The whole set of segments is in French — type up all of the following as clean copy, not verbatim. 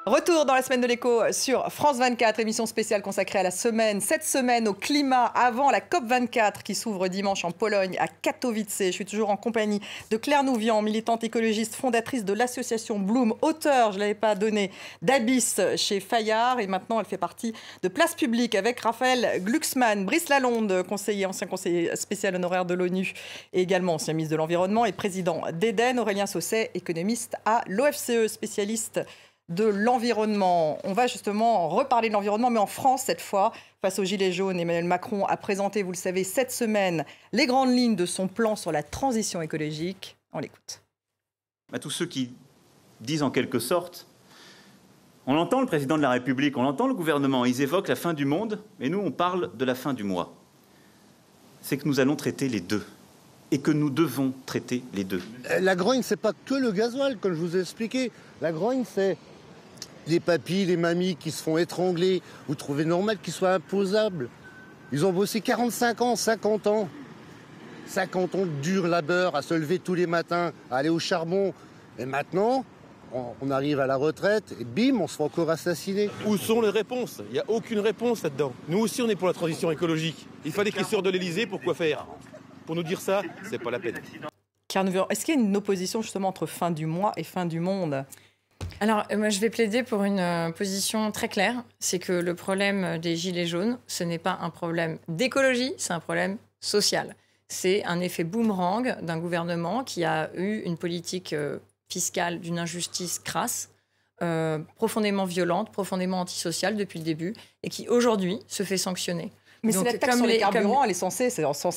Retour dans la semaine de l'écho sur France 24, émission spéciale consacrée à cette semaine au climat avant la COP24 qui s'ouvre dimanche en Pologne à Katowice. Je suis toujours en compagnie de Claire Nouvian, militante écologiste, fondatrice de l'association Bloom, auteure, je ne l'avais pas donné, d'Abyss chez Fayard et maintenant elle fait partie de Place Publique avec Raphaël Glucksmann, Brice Lalonde, ancien conseiller spécial honoraire de l'ONU et également ancien ministre de l'Environnement et président d'Eden, Aurélien Sausset, économiste à l'OFCE, spécialiste de l'environnement. On va justement reparler de l'environnement, mais en France cette fois. Face aux Gilets jaunes, Emmanuel Macron a présenté, vous le savez, cette semaine, les grandes lignes de son plan sur la transition écologique. On l'écoute. À tous ceux qui disent en quelque sorte, on entend le président de la République, on entend le gouvernement, ils évoquent la fin du monde, mais nous on parle de la fin du mois. C'est que nous allons traiter les deux. Et que nous devons traiter les deux. La grogne, c'est pas que le gasoil, comme je vous ai expliqué. La grogne, c'est les papis, les mamies qui se font étrangler. Vous trouvez normal qu'ils soient imposables? Ils ont bossé 45 ans, 50 ans. 50 ans de dur labeur, à se lever tous les matins, à aller au charbon. Et maintenant, on arrive à la retraite et bim, on se fait encore assassiner. Où sont les réponses? Il n'y a aucune réponse là-dedans. Nous aussi, on est pour la transition écologique. Il fallait qu'ils sortent de l'Élysée pour quoi faire? Pour nous dire ça, c'est pas la peine. Est-ce qu'il y a une opposition justement entre fin du mois et fin du monde ? Alors, moi, je vais plaider pour une position très claire. C'est que le problème des Gilets jaunes, ce n'est pas un problème d'écologie, c'est un problème social. C'est un effet boomerang d'un gouvernement qui a eu une politique fiscale d'une injustice crasse, profondément violente, profondément antisociale depuis le début, et qui aujourd'hui se fait sanctionner. Mais c'est la taxe sur les carburants, elle est censée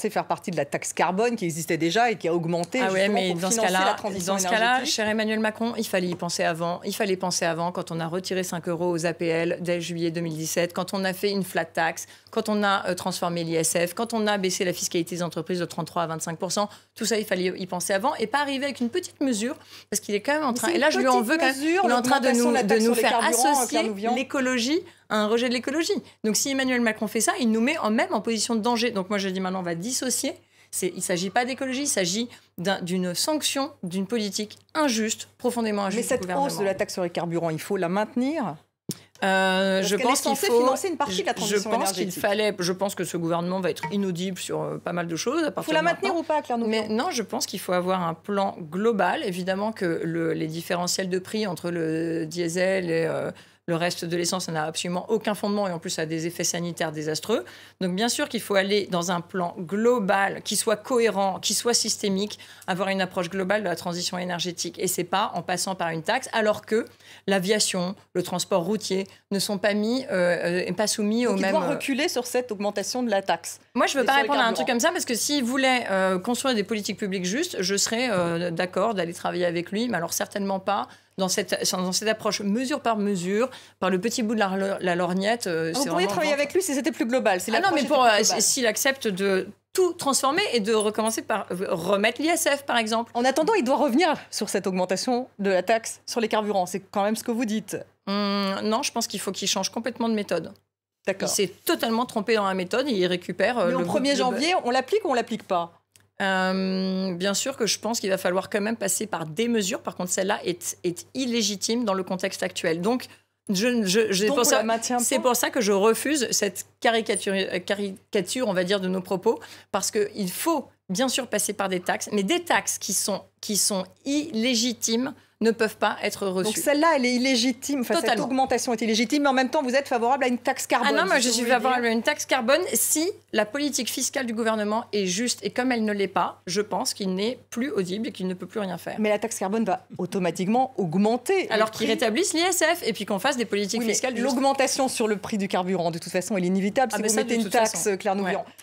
faire partie de la taxe carbone qui existait déjà et qui a augmenté pour financer la transition énergétique. Dans ce cas-là, cher Emmanuel Macron, il fallait y penser avant. Il fallait penser avant quand on a retiré 5 € aux APL dès juillet 2017, quand on a fait une flat tax, quand on a transformé l'ISF, quand on a baissé la fiscalité des entreprises de 33 à 25%. Tout ça, il fallait y penser avant et pas arriver avec une petite mesure, parce qu'il est quand même en train, et là je lui en veux quand même, il est en train de nous faire associer l'écologie à un rejet de l'écologie. Donc si Emmanuel Macron fait ça, il nous met même en position de danger. Donc moi je dis maintenant on va dissocier. Il ne s'agit pas d'écologie, il s'agit d'une sanction, d'une politique injuste, profondément injuste. Mais cette hausse de la taxe sur les carburants, il faut la maintenir ? Je pense qu'il faut financer une partie de la transition énergétique. Je pense que ce gouvernement va être inaudible sur pas mal de choses. Il faut la maintenir ou pas, Claire Nouvian ? Mais non, je pense qu'il faut avoir un plan global. Évidemment que les différentiels de prix entre le diesel et le reste de l'essence, ça n'a absolument aucun fondement et en plus ça a des effets sanitaires désastreux. Donc bien sûr qu'il faut aller dans un plan global qui soit cohérent, qui soit systémique, avoir une approche globale de la transition énergétique. Et c'est pas en passant par une taxe, alors que l'aviation, le transport routier ne sont pas pas soumis au même... Donc il doit reculer sur cette augmentation de la taxe. Moi, je ne veux pas répondre à un truc comme ça parce que s'il voulait construire des politiques publiques justes, je serais d'accord d'aller travailler avec lui, mais alors certainement pas dans cette approche mesure par mesure, par le petit bout de la lorgnette. Vous pourriez travailler avec lui si c'était plus global. Non, mais s'il accepte de tout transformer et de recommencer par remettre l'ISF, par exemple. En attendant, il doit revenir sur cette augmentation de la taxe sur les carburants. C'est quand même ce que vous dites. Non, je pense qu'il faut qu'il change complètement de méthode. D'accord. Il s'est totalement trompé dans la méthode et il récupère... Mais au 1er janvier, on l'applique ou on ne l'applique pas ? Bien sûr que je pense qu'il va falloir quand même passer par des mesures. Par contre, celle-là est illégitime dans le contexte actuel. Donc, c'est pour ça que je refuse cette caricature, on va dire, de nos propos, parce qu'il faut bien sûr passer par des taxes, mais des taxes qui sont illégitimes ne peuvent pas être reçues. Donc celle-là, elle est illégitime. Enfin, cette augmentation est illégitime, mais en même temps, vous êtes favorable à une taxe carbone. Ah non, moi je suis favorable à une taxe carbone si la politique fiscale du gouvernement est juste. Et comme elle ne l'est pas, je pense qu'il n'est plus audible et qu'il ne peut plus rien faire. Mais la taxe carbone va automatiquement augmenter. Alors qu'ils rétablissent l'ISF et puis qu'on fasse des politiques fiscales justes. L'augmentation sur le prix du carburant, de toute façon, elle est inévitable. Si vous mettez une taxe, Claire Nouvian. Ouais.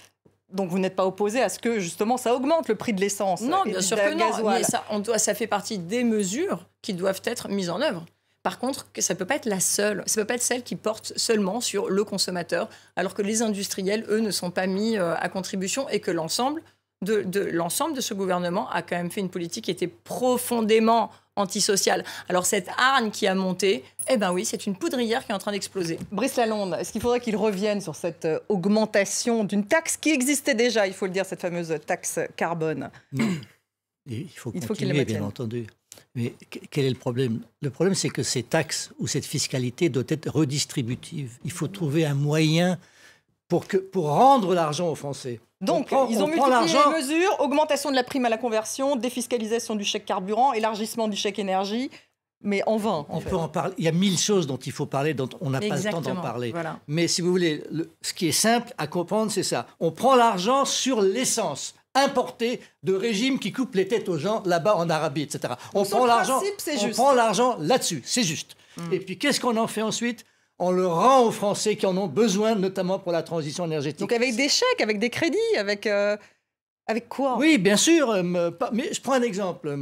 Donc vous n'êtes pas opposé à ce que justement ça augmente le prix de l'essence? Non, bien sûr que non. Mais ça fait partie des mesures qui doivent être mises en œuvre. Par contre, ça ne peut pas être la seule. Ça ne peut pas être celle qui porte seulement sur le consommateur, alors que les industriels, eux, ne sont pas mis à contribution et que l'ensemble de ce gouvernement a quand même fait une politique qui était profondément antisociale. Alors cette hargne qui a monté, eh ben oui, c'est une poudrière qui est en train d'exploser. Brice Lalonde, est-ce qu'il faudrait qu'il revienne sur cette augmentation d'une taxe qui existait déjà, il faut le dire, cette fameuse taxe carbone? Non. Il faut continuer, bien entendu. Mais quel est le problème? Le problème, c'est que ces taxes ou cette fiscalité doit être redistributive. Il faut trouver un moyen pour rendre l'argent aux Français. Donc, ils ont multiplié les mesures, augmentation de la prime à la conversion, défiscalisation du chèque carburant, élargissement du chèque énergie, mais en vain. On peut en parler. Il y a 1000 choses dont il faut parler, dont on n'a pas le temps d'en parler. Voilà. Mais si vous voulez, ce qui est simple à comprendre, c'est ça. On prend l'argent sur l'essence importée de régimes qui coupent les têtes aux gens là-bas en Arabie, etc. On prend l'argent là-dessus, c'est juste. Et puis, qu'est-ce qu'on en fait ensuite? On le rend aux Français qui en ont besoin, notamment pour la transition énergétique. Donc avec des chèques, avec des crédits, avec quoi? Oui, bien sûr. Mais je prends un exemple.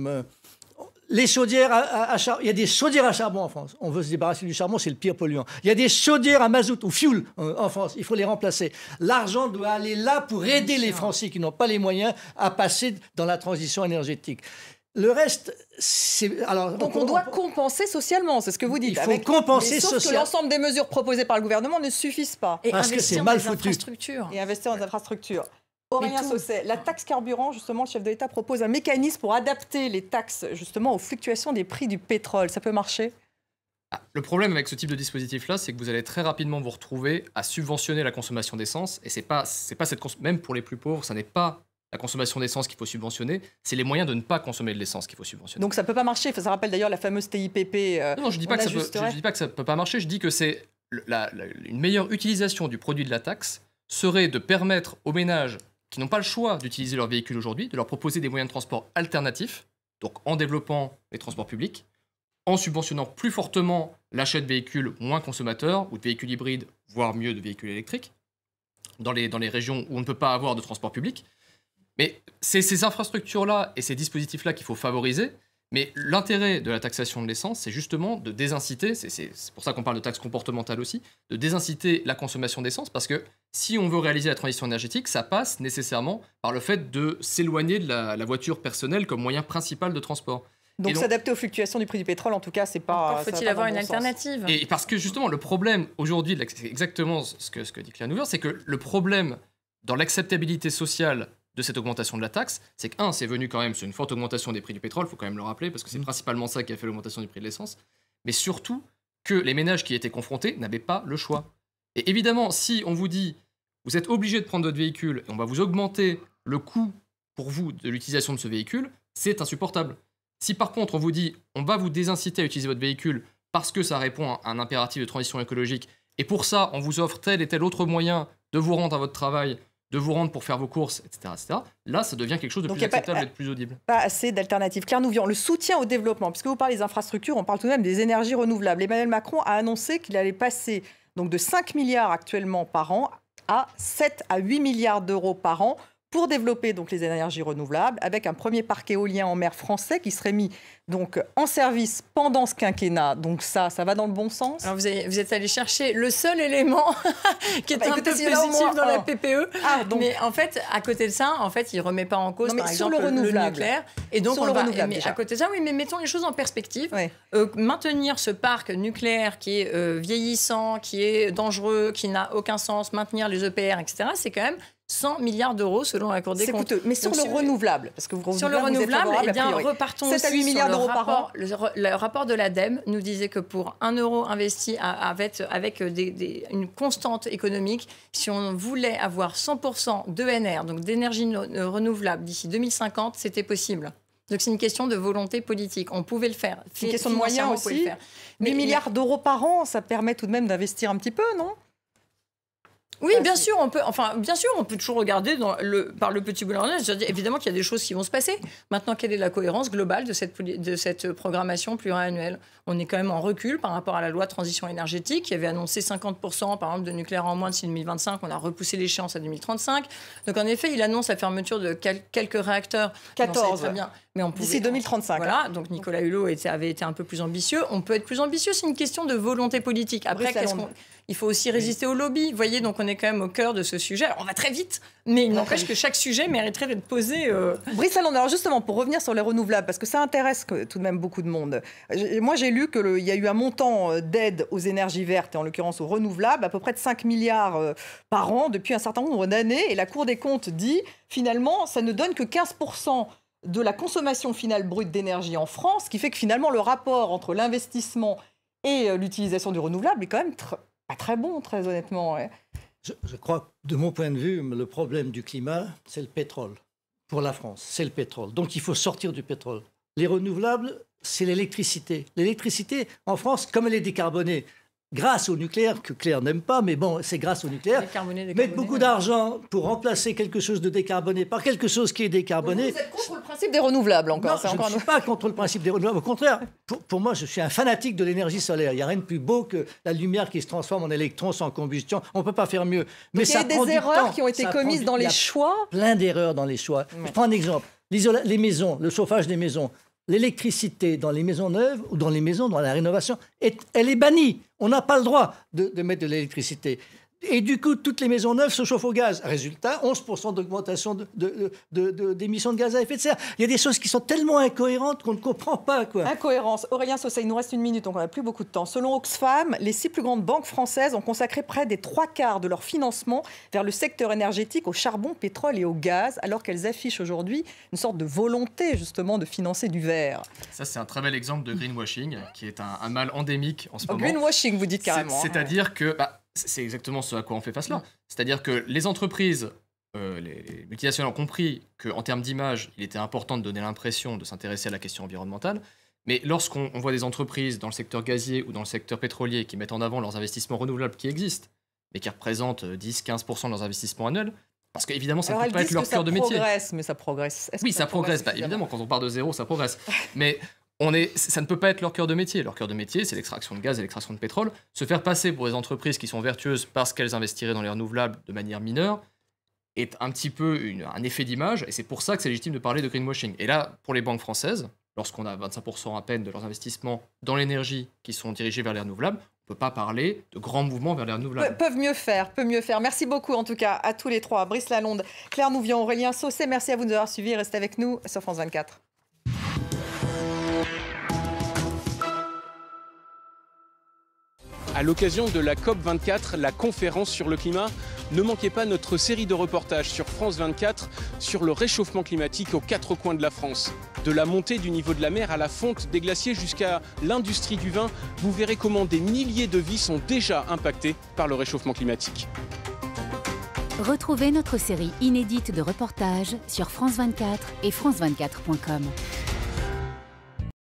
Les chaudières à charbon. Il y a des chaudières à charbon en France. On veut se débarrasser du charbon, c'est le pire polluant. Il y a des chaudières à mazout ou fioul en France. Il faut les remplacer. L'argent doit aller là pour aider les Français qui n'ont pas les moyens à passer dans la transition énergétique. Le reste, c'est... Alors, donc on doit compenser socialement, c'est ce que vous dites. Il faut compenser socialement. Sauf que l'ensemble des mesures proposées par le gouvernement ne suffisent pas. Et parce que c'est mal foutu. Et investir dans les infrastructures. Aurélien Sausset, la taxe carburant, justement, le chef de l'État propose un mécanisme pour adapter les taxes, justement, aux fluctuations des prix du pétrole. Ça peut marcher? Le problème avec ce type de dispositif-là, c'est que vous allez très rapidement vous retrouver à subventionner la consommation d'essence. Et c'est pas même pour les plus pauvres, ça n'est pas la consommation d'essence qu'il faut subventionner, c'est les moyens de ne pas consommer de l'essence qu'il faut subventionner. Donc ça ne peut pas marcher. Ça rappelle d'ailleurs la fameuse TIPP. Non, je ne dis pas que ça ne peut pas marcher. Je dis que c'est une meilleure utilisation du produit de la taxe serait de permettre aux ménages qui n'ont pas le choix d'utiliser leur véhicule aujourd'hui, de leur proposer des moyens de transport alternatifs, donc en développant les transports publics, en subventionnant plus fortement l'achat de véhicules moins consommateurs ou de véhicules hybrides, voire mieux de véhicules électriques, dans les régions où on ne peut pas avoir de transport public. Mais c'est ces infrastructures-là et ces dispositifs-là qu'il faut favoriser. Mais l'intérêt de la taxation de l'essence, c'est justement de désinciter, c'est pour ça qu'on parle de taxe comportementale aussi, de désinciter la consommation d'essence, parce que si on veut réaliser la transition énergétique, ça passe nécessairement par le fait de s'éloigner de la voiture personnelle comme moyen principal de transport. Donc s'adapter aux fluctuations du prix du pétrole, en tout cas, c'est pas... Faut-il avoir une alternative? Et parce que justement, le problème aujourd'hui, c'est exactement ce que dit Claire Nouvion, c'est que le problème dans l'acceptabilité sociale de cette augmentation de la taxe, c'est que, c'est venu quand même sur une forte augmentation des prix du pétrole, il faut quand même le rappeler, parce que c'est principalement ça qui a fait l'augmentation du prix de l'essence, mais surtout que les ménages qui étaient confrontés n'avaient pas le choix. Et évidemment, si on vous dit, vous êtes obligé de prendre votre véhicule, et on va vous augmenter le coût pour vous de l'utilisation de ce véhicule, c'est insupportable. Si par contre on vous dit, on va vous désinciter à utiliser votre véhicule parce que ça répond à un impératif de transition écologique, et pour ça, on vous offre tel et tel autre moyen de vous rendre à votre travail, de vous rendre pour faire vos courses, etc. Là, ça devient quelque chose de plus acceptable et de plus audible. Pas assez d'alternatives. Claire Nouvion, le soutien au développement, puisque vous parlez des infrastructures, on parle tout de même des énergies renouvelables. Emmanuel Macron a annoncé qu'il allait passer donc de 5 milliards actuellement par an à 7 à 8 milliards d'euros par an pour développer donc les énergies renouvelables, avec un premier parc éolien en mer français qui serait mis donc en service pendant ce quinquennat. Donc ça va dans le bon sens. Alors vous êtes allé chercher le seul élément qui est un peu positif dans la PPE. Mais en fait, à côté de ça, il ne remet pas en cause, par exemple, le nucléaire. Et donc, à côté de ça, oui, mais mettons les choses en perspective. Ouais. Maintenir ce parc nucléaire qui est vieillissant, qui est dangereux, qui n'a aucun sens, maintenir les EPR, etc., c'est quand même 100 milliards d'euros selon la Cour des comptes. Mais sur le renouvelable, parce que sur le renouvelable, repartons 7 à 8 milliards d'euros par an. Le rapport de l'ADEME nous disait que pour 1 euro investi avec une constante économique, si on voulait avoir 100% d'ENR, donc d'énergie renouvelable d'ici 2050, c'était possible. Donc c'est une question de volonté politique. On pouvait le faire. C'est une question de moyens aussi. 8 milliards d'euros par an, ça permet tout de même d'investir un petit peu, non ? Oui, bien sûr, on peut toujours regarder par le petit bout de la fenêtre. Évidemment qu'il y a des choses qui vont se passer. Maintenant, quelle est la cohérence globale de cette programmation pluriannuelle ? On est quand même en recul par rapport à la loi de transition énergétique qui avait annoncé 50% par exemple de nucléaire en moins d'ici 2025. On a repoussé l'échéance à 2035. Donc en effet, il annonce la fermeture de quelques réacteurs. 14. Très bien. Mais d'ici 2035. Voilà, donc Nicolas Hulot avait été un peu plus ambitieux. On peut être plus ambitieux, c'est une question de volonté politique. Après, il faut aussi résister au lobby. Vous voyez, donc on est quand même au cœur de ce sujet. Alors, on va très vite, mais il n'empêche que chaque sujet mériterait d'être posé. Brice Lalonde, alors justement, pour revenir sur les renouvelables, parce que ça intéresse tout de même beaucoup de monde. Moi, j'ai lu qu'il y a eu un montant d'aide aux énergies vertes, et en l'occurrence aux renouvelables, à peu près de 5 milliards par an depuis un certain nombre d'années. Et la Cour des comptes dit, finalement, ça ne donne que 15% de la consommation finale brute d'énergie en France, qui fait que finalement le rapport entre l'investissement et l'utilisation du renouvelable est quand même pas très bon, très honnêtement. Ouais. Je crois que, de mon point de vue, le problème du climat, c'est le pétrole. Pour la France, c'est le pétrole. Donc il faut sortir du pétrole. Les renouvelables, c'est l'électricité. L'électricité, en France, comme elle est décarbonée, grâce au nucléaire, que Claire n'aime pas, mais bon, c'est grâce au nucléaire, mettre beaucoup d'argent pour remplacer quelque chose de décarboné par quelque chose qui est décarboné. Vous êtes contre le principe des renouvelables encore. Non, je ne suis pas contre le principe des renouvelables. Au contraire, pour moi, je suis un fanatique de l'énergie solaire. Il n'y a rien de plus beau que la lumière qui se transforme en électrons sans combustion. On ne peut pas faire mieux. Mais il y a des erreurs qui ont été commises dans les choix. Plein d'erreurs dans les choix. Ouais. Je prends un exemple. Les maisons, le chauffage des maisons. L'électricité dans les maisons neuves ou dans les maisons, dans la rénovation, elle est bannie. On n'a pas le droit de mettre de l'électricité. Et du coup, toutes les maisons neuves se chauffent au gaz. Résultat, 11% d'augmentation d'émissions de gaz à effet de serre. Il y a des choses qui sont tellement incohérentes qu'on ne comprend pas. Quoi. Incohérence. Aurélien Sausset, il nous reste 1 minute, donc on n'a plus beaucoup de temps. Selon Oxfam, les 6 plus grandes banques françaises ont consacré près des 3/4 de leur financement vers le secteur énergétique, au charbon, pétrole et au gaz, alors qu'elles affichent aujourd'hui une sorte de volonté, justement, de financer du vert. Ça, c'est un très bel exemple de greenwashing, qui est un mal endémique en ce moment. Greenwashing, vous dites carrément. C'est-à-dire que... c'est exactement ce à quoi on fait face là. C'est-à-dire que les entreprises, les multinationales ont compris qu'en termes d'image, il était important de donner l'impression de s'intéresser à la question environnementale. Mais lorsqu'on voit des entreprises dans le secteur gazier ou dans le secteur pétrolier qui mettent en avant leurs investissements renouvelables qui existent, mais qui représentent 10-15% de leurs investissements annuels, parce qu'évidemment, ça ne peut pas être leur cœur de métier. Mais ça progresse. Oui, ça progresse. Évidemment, quand on part de zéro, ça progresse. Mais... ça ne peut pas être leur cœur de métier. Leur cœur de métier, c'est l'extraction de gaz et l'extraction de pétrole. Se faire passer pour des entreprises qui sont vertueuses parce qu'elles investiraient dans les renouvelables de manière mineure est un petit peu un effet d'image, et c'est pour ça que c'est légitime de parler de greenwashing. Et là, pour les banques françaises, lorsqu'on a 25% à peine de leurs investissements dans l'énergie qui sont dirigés vers les renouvelables, on ne peut pas parler de grands mouvements vers les renouvelables. Peuvent mieux faire. Merci beaucoup en tout cas à tous les trois. Brice Lalonde, Claire Nouvion, Aurélien Sausset, merci à vous de nous avoir suivis. Restez avec nous sur France 24. À l'occasion de la COP24, la conférence sur le climat, ne manquez pas notre série de reportages sur France 24 sur le réchauffement climatique aux 4 coins de la France. De la montée du niveau de la mer à la fonte des glaciers jusqu'à l'industrie du vin, vous verrez comment des milliers de vies sont déjà impactées par le réchauffement climatique. Retrouvez notre série inédite de reportages sur France 24 et France24.com.